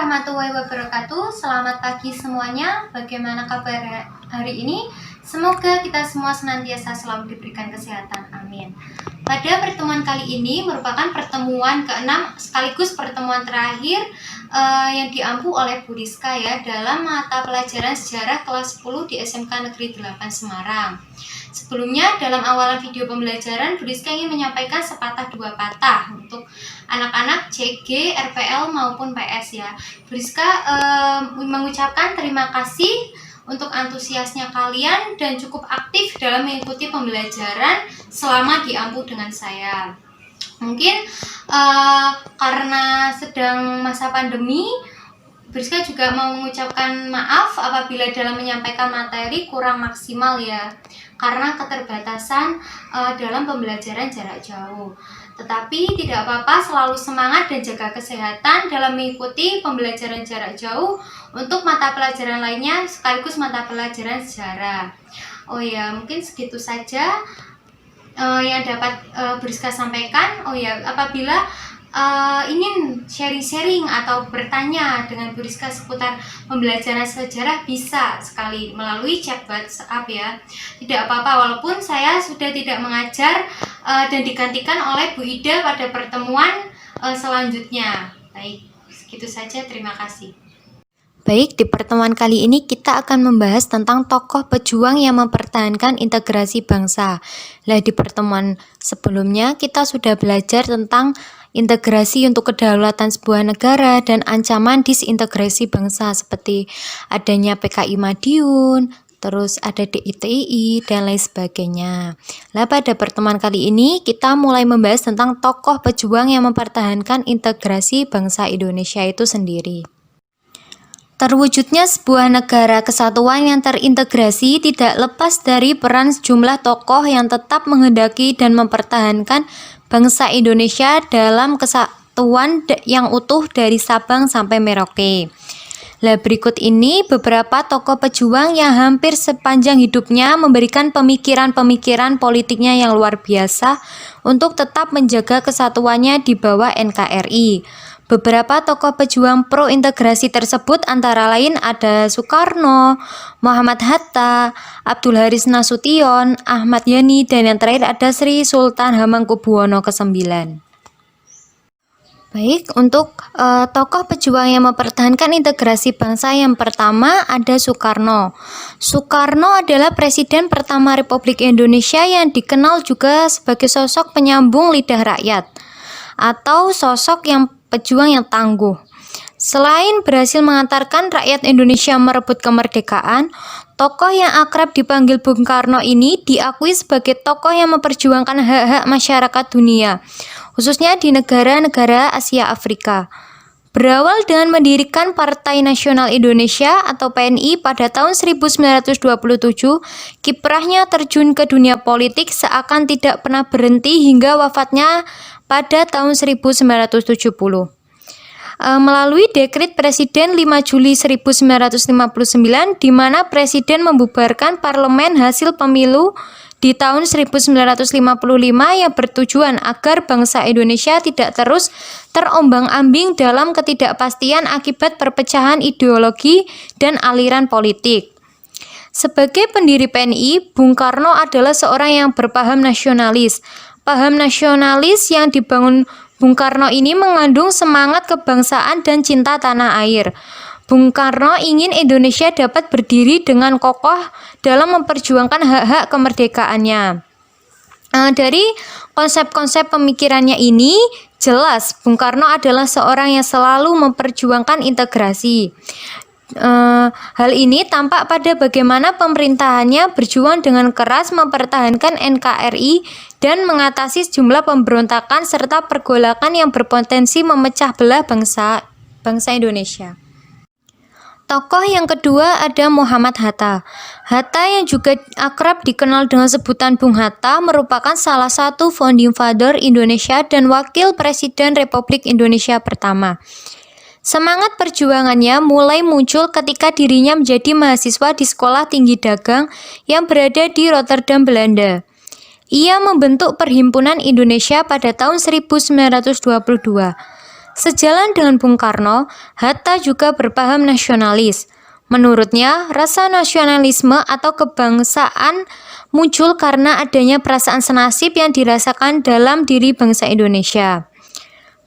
warahmatullahi wabarakatuh. Selamat pagi semuanya. Bagaimana kabar hari ini? Semoga kita semua senantiasa selalu diberikan kesehatan. Amin. Pada pertemuan kali ini merupakan pertemuan ke-6 sekaligus pertemuan terakhir yang diampu oleh Bu Rizka ya dalam mata pelajaran sejarah kelas 10 di SMK Negeri 8 Semarang. Sebelumnya dalam awalan video pembelajaran Bu Rizka ingin menyampaikan sepatah dua patah untuk anak-anak CG, RPL maupun PS ya. Bu Rizka mengucapkan terima kasih untuk antusiasnya kalian dan cukup aktif dalam mengikuti pembelajaran selama diampu dengan saya. Mungkin karena sedang masa pandemi, Bu Rizka juga mau mengucapkan maaf apabila dalam menyampaikan materi kurang maksimal ya, karena keterbatasan dalam pembelajaran jarak jauh. Tetapi tidak apa-apa, selalu semangat dan jaga kesehatan dalam mengikuti pembelajaran jarak jauh untuk mata pelajaran lainnya sekaligus mata pelajaran sejarah. Oh ya, mungkin segitu saja yang dapat Bu Rizka sampaikan. Oh ya, apabila ingin sharing-sharing atau bertanya dengan Bu Rizka seputar pembelajaran sejarah, bisa sekali melalui chat WhatsApp ya. Tidak apa-apa, walaupun saya sudah tidak mengajar dan digantikan oleh Bu Ida pada pertemuan selanjutnya. Baik, segitu saja, terima kasih. Baik, di pertemuan kali ini kita akan membahas tentang tokoh pejuang yang mempertahankan integrasi bangsa. Nah, di pertemuan sebelumnya kita sudah belajar tentang integrasi untuk kedaulatan sebuah negara dan ancaman disintegrasi bangsa seperti adanya PKI Madiun, terus ada DITI dan lain sebagainya. Nah, pada pertemuan kali ini kita mulai membahas tentang tokoh pejuang yang mempertahankan integrasi bangsa Indonesia itu sendiri. Terwujudnya sebuah negara kesatuan yang terintegrasi tidak lepas dari peran sejumlah tokoh yang tetap menghendaki dan mempertahankan bangsa Indonesia dalam kesatuan yang utuh dari Sabang sampai Merauke. Nah, berikut ini beberapa tokoh pejuang yang hampir sepanjang hidupnya memberikan pemikiran-pemikiran politiknya yang luar biasa untuk tetap menjaga kesatuannya di bawah NKRI. Beberapa tokoh pejuang pro-integrasi tersebut antara lain ada Soekarno, Muhammad Hatta, Abdul Haris Nasution, Ahmad Yani, dan yang terakhir ada Sri Sultan Hamengkubuwono ke-9. Baik, untuk tokoh pejuang yang mempertahankan integrasi bangsa yang pertama ada Soekarno. Soekarno adalah Presiden pertama Republik Indonesia yang dikenal juga sebagai sosok penyambung lidah rakyat atau sosok yang pejuang yang tangguh. Selain berhasil mengantarkan rakyat Indonesia merebut kemerdekaan, tokoh yang akrab dipanggil Bung Karno ini diakui sebagai tokoh yang memperjuangkan hak-hak masyarakat dunia, khususnya di negara-negara Asia Afrika. Berawal dengan mendirikan Partai Nasional Indonesia atau PNI pada tahun 1927, kiprahnya terjun ke dunia politik seakan tidak pernah berhenti hingga wafatnya pada tahun 1970. Melalui dekret Presiden 5 Juli 1959 di mana Presiden membubarkan parlemen hasil pemilu di tahun 1955 yang bertujuan agar bangsa Indonesia tidak terus terombang-ambing dalam ketidakpastian akibat perpecahan ideologi dan aliran politik. Sebagai pendiri PNI, Bung Karno adalah seorang yang berpaham nasionalis. Paham nasionalis yang dibangun Bung Karno ini mengandung semangat kebangsaan dan cinta tanah air. Bung Karno ingin Indonesia dapat berdiri dengan kokoh dalam memperjuangkan hak-hak kemerdekaannya. Dari konsep-konsep pemikirannya ini, jelas Bung Karno adalah seorang yang selalu memperjuangkan integrasi. Hal ini tampak pada bagaimana pemerintahannya berjuang dengan keras mempertahankan NKRI dan mengatasi sejumlah pemberontakan serta pergolakan yang berpotensi memecah belah bangsa Indonesia. Tokoh yang kedua ada Muhammad Hatta. Hatta yang juga akrab dikenal dengan sebutan Bung Hatta merupakan salah satu founding father Indonesia dan wakil Presiden Republik Indonesia pertama. Semangat perjuangannya mulai muncul ketika dirinya menjadi mahasiswa di Sekolah Tinggi Dagang yang berada di Rotterdam, Belanda. Ia membentuk Perhimpunan Indonesia pada tahun 1922. Sejalan dengan Bung Karno, Hatta juga berpaham nasionalis. Menurutnya, rasa nasionalisme atau kebangsaan muncul karena adanya perasaan senasib yang dirasakan dalam diri bangsa Indonesia.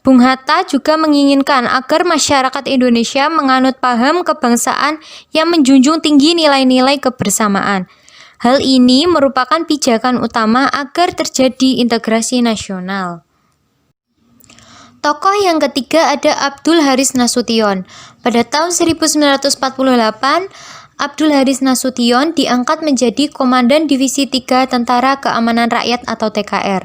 Bung Hatta juga menginginkan agar masyarakat Indonesia menganut paham kebangsaan yang menjunjung tinggi nilai-nilai kebersamaan. Hal ini merupakan pijakan utama agar terjadi integrasi nasional. Tokoh yang ketiga ada Abdul Haris Nasution. Pada tahun 1948, Abdul Haris Nasution diangkat menjadi Komandan Divisi 3 Tentara Keamanan Rakyat atau TKR.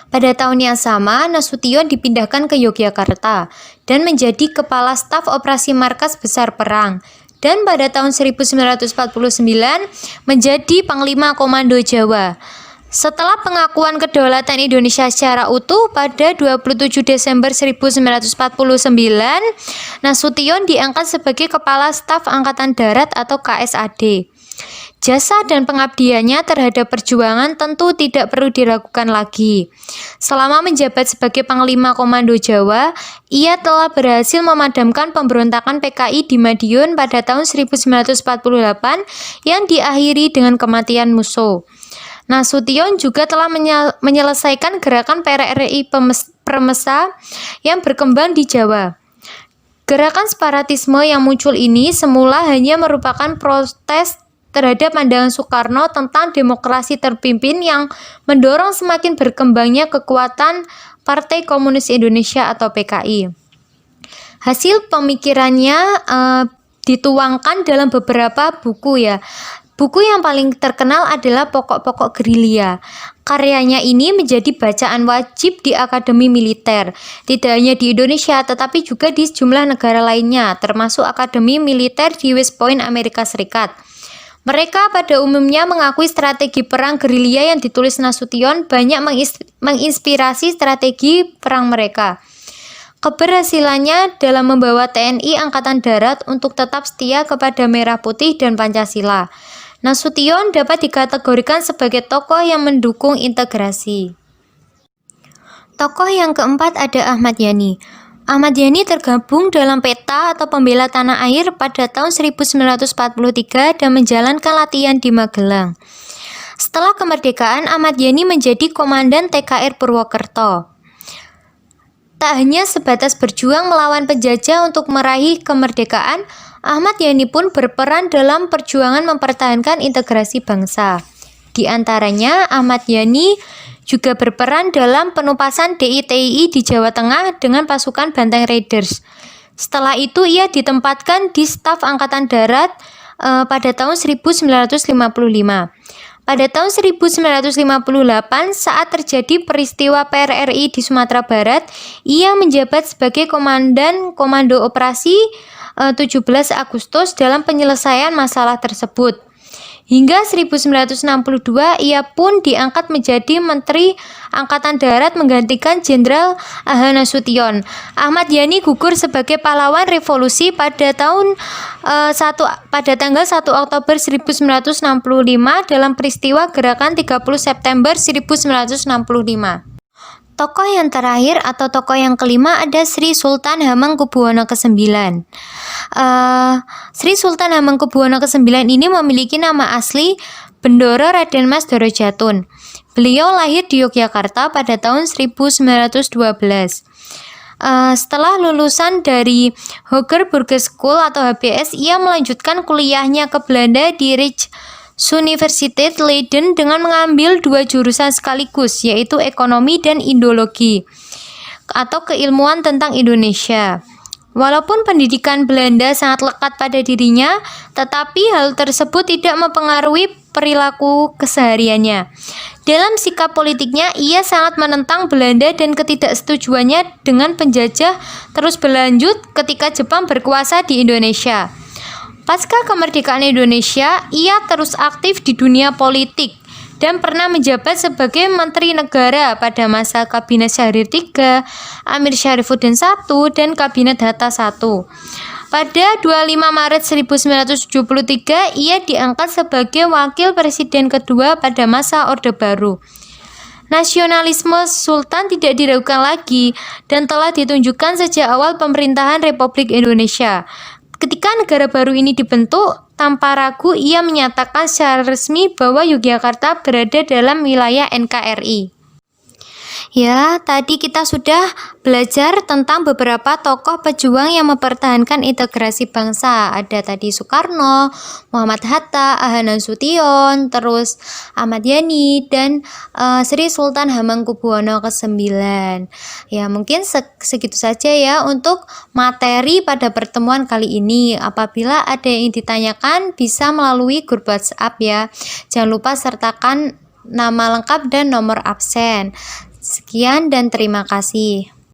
Pada tahun yang sama, Nasution dipindahkan ke Yogyakarta dan menjadi Kepala Staf Operasi Markas Besar Perang. Dan pada tahun 1949 menjadi Panglima Komando Jawa. Setelah pengakuan kedaulatan Indonesia secara utuh pada 27 Desember 1949, Nasution diangkat sebagai Kepala Staf Angkatan Darat atau KSAD. Jasa dan pengabdiannya terhadap perjuangan tentu tidak perlu diragukan lagi. Selama menjabat sebagai Panglima Komando Jawa, ia telah berhasil memadamkan pemberontakan PKI di Madiun pada tahun 1948 yang diakhiri dengan kematian musuh. Nasution juga telah menyelesaikan gerakan PRRI Permesa yang berkembang di Jawa. Gerakan separatisme yang muncul ini semula hanya merupakan protes terhadap pandangan Soekarno tentang demokrasi terpimpin yang mendorong semakin berkembangnya kekuatan Partai Komunis Indonesia atau PKI. Hasil pemikirannya dituangkan dalam beberapa buku ya. Buku yang paling terkenal adalah Pokok-Pokok Gerilya. Karyanya ini menjadi bacaan wajib di Akademi Militer, tidak hanya di Indonesia tetapi juga di sejumlah negara lainnya, termasuk Akademi Militer di West Point, Amerika Serikat. Mereka pada umumnya mengakui strategi perang gerilya yang ditulis Nasution banyak menginspirasi strategi perang mereka. Keberhasilannya dalam membawa TNI Angkatan Darat untuk tetap setia kepada Merah Putih dan Pancasila. Nasution dapat dikategorikan sebagai tokoh yang mendukung integrasi. Tokoh yang keempat ada Ahmad Yani. Ahmad Yani tergabung dalam PETA atau Pembela Tanah Air pada tahun 1943 dan menjalankan latihan di Magelang. Setelah kemerdekaan, Ahmad Yani menjadi Komandan TKR Purwokerto. Tak hanya sebatas berjuang melawan penjajah untuk meraih kemerdekaan, Ahmad Yani pun berperan dalam perjuangan mempertahankan integrasi bangsa. Di antaranya, Ahmad Yani juga berperan dalam penumpasan DITII di Jawa Tengah dengan pasukan Banteng Raiders. Setelah itu, ia ditempatkan di Staf Angkatan Darat pada tahun 1955. Pada tahun 1958, saat terjadi peristiwa PRRI di Sumatera Barat, ia menjabat sebagai Komandan Komando Operasi 17 Agustus dalam penyelesaian masalah tersebut. Hingga 1962, ia pun diangkat menjadi Menteri Angkatan Darat menggantikan Jenderal A.H. Nasution. Ahmad Yani gugur sebagai pahlawan revolusi pada tanggal 1 Oktober 1965 dalam peristiwa Gerakan 30 September 1965. Tokoh yang terakhir atau tokoh yang kelima ada Sri Sultan Hamengkubuwono ke-9. Sri Sultan Hamengkubuwono ke-9 ini memiliki nama asli Bendoro Raden Mas Doro Jatun. Beliau lahir di Yogyakarta pada tahun 1912. Setelah lulusan dari Hoger Burger School atau HBS, ia melanjutkan kuliahnya ke Belanda di Rijksuniversiteit Leiden dengan mengambil 2 jurusan sekaligus, yaitu ekonomi dan Indologi atau keilmuan tentang Indonesia. Walaupun pendidikan Belanda sangat lekat pada dirinya, tetapi hal tersebut tidak mempengaruhi perilaku kesehariannya. Dalam sikap politiknya, ia sangat menentang Belanda dan ketidaksetujuannya dengan penjajah terus berlanjut ketika Jepang berkuasa di Indonesia. Pasca kemerdekaan Indonesia, ia terus aktif di dunia politik dan pernah menjabat sebagai Menteri Negara pada masa Kabinet Syahrir III, Amir Syarifuddin I, dan Kabinet Hatta I. Pada 25 Maret 1973, ia diangkat sebagai Wakil Presiden kedua pada masa Orde Baru. Nasionalisme sultan tidak diragukan lagi dan telah ditunjukkan sejak awal pemerintahan Republik Indonesia. Ketika negara baru ini dibentuk, tanpa ragu ia menyatakan secara resmi bahwa Yogyakarta berada dalam wilayah NKRI. Ya, tadi kita sudah belajar tentang beberapa tokoh pejuang yang mempertahankan integrasi bangsa. Ada tadi Soekarno, Muhammad Hatta, Ahmad Nasution, terus Ahmad Yani, dan Sri Sultan Hamengkubuwono ke-9. Ya, mungkin segitu saja ya untuk materi pada pertemuan kali ini. Apabila ada yang ditanyakan, bisa melalui grup WhatsApp ya. Jangan lupa sertakan nama lengkap dan nomor absen. Sekian dan terima kasih.